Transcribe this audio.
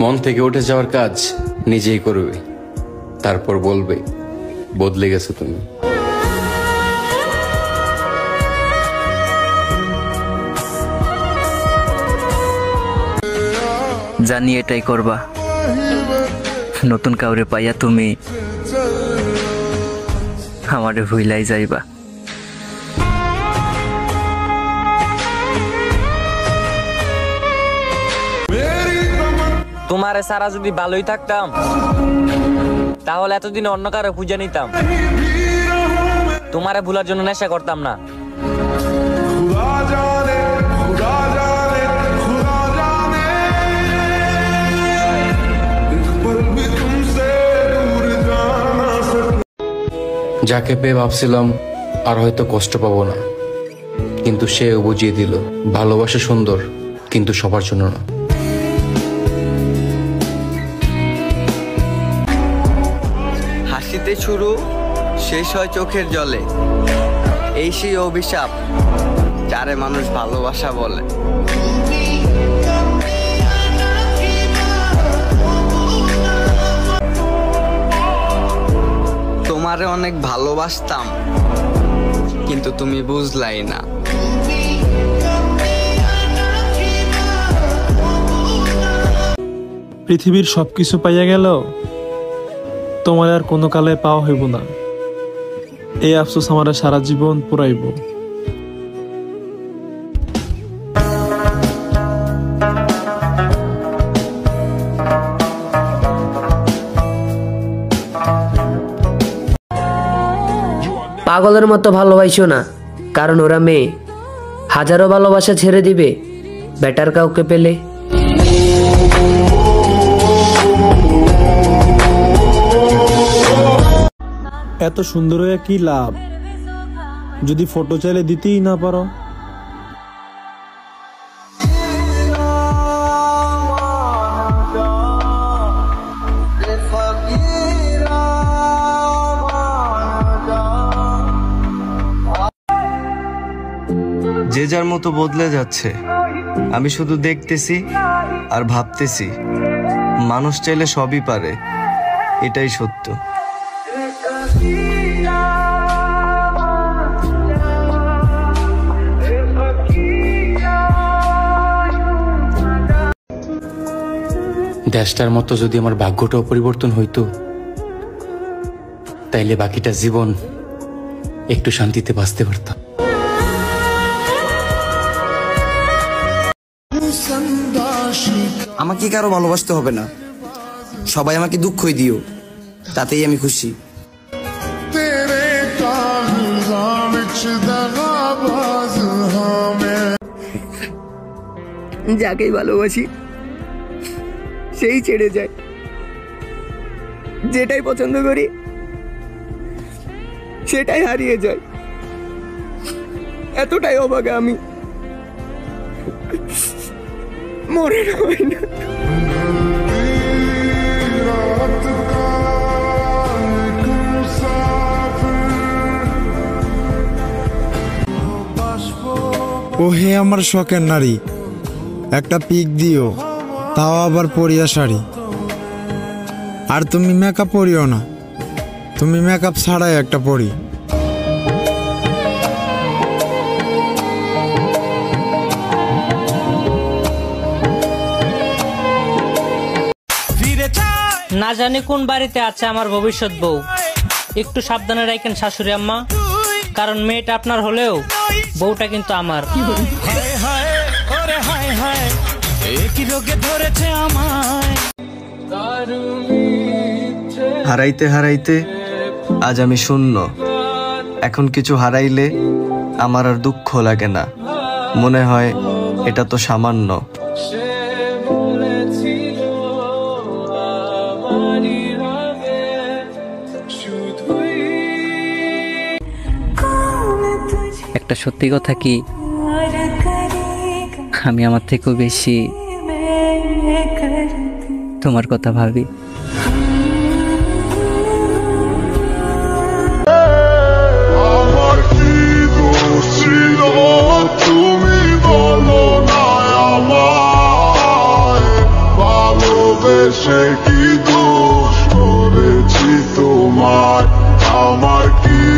মন থেকে উঠে যাওয়ার কাজ নিজেই করবে, তারপর বলবে বদলে গেছো তুমি। জানি এটাই করবা, নতুন কাউরে পাইয়া তুমি আমারে ভুইলাই যাইবা। তোমারে সারা যদি ভালোই থাকতাম তাহলে এতদিন অন্য কারো খুঁজে নিতাম, তোমারে ভুলার জন্য নেশা করতাম না। যাকে পেয়ে ভাবছিলাম আর হয়তো কষ্ট পাবো না, কিন্তু সেও বুঝিয়ে দিল ভালোবাসা সুন্দর, কিন্তু সবার জন্য না। হাসিতে শুরু, শেষ হয় চোখের জলে, এই সেই অভিশাপ যারে মানুষ ভালোবাসা বলে। তোমারে অনেক ভালোবাসতাম, কিন্তু তুমি বুঝলাই না। পৃথিবীর সবকিছু পাইয়া গেল, তোমার আর কোনো কালে পাওয়া হইব না, এই আফসোস আমার সারা জীবন পুরাইব। পাগলের মতো ভালোবাসো না, কারণ ওরা মেয়ে, হাজারো ভালোবাসা ছেড়ে দিবে বেটার কাউকে পেলে। এত সুন্দর হয়ে কি লাভ যদি ফটো চাইলে দিতেই না পারো। যে যার মতো বদলে যাচ্ছে, আমি শুধু দেখতেছি আর ভাবতেছি। মানুষ চাইলে সবই পারে, এটাই সত্য। দেশটার মতো যদি আমার ভাগ্যটাও পরিবর্তন হইতো, তাইলে বাকিটা জীবন একটু শান্তিতে বাঁচতে পারতাম। আমাকে কারো ভালোবাসতে হবে না, সবাই আমাকে দুঃখই দিও, তাতেই আমি খুশি। যাকেই ভালোবাসি সেই ছেড়ে যায়, যেটাই পছন্দ করি সেটাই হারিয়ে যায়। এতটাই অভাগা আমি, মনে হয় না। ও হে আমার শখের নারী, একটা পিক দিও, তাও আবার পরিয়া শাড়ি। আর তুমি মেকআপ পরিও না, তুমি মেকআপ ছাড়াই একটা পরি। না জানি কোন বাড়িতে আছে আমার ভবিষ্যৎ বউ, একটু সাবধানে রাখেন শাশুড়ি আম্মা, কারণ মেয়েটা আপনার হলেও বউটা কিন্তু আমার। হারাইতে হারাইতে আজ আমি শূন্য, এখন কিছু হারাইলে আমার আর দুঃখ লাগে না, মনে হয় এটা তো সামান্য। একটা সত্যি কথা কি, আমি আমার থেকেও বেশি তোমার কথা ভাবি। তুমি বলো না আমায় ভালোবেসে কি দোষ করেছি তোমার, আমার কি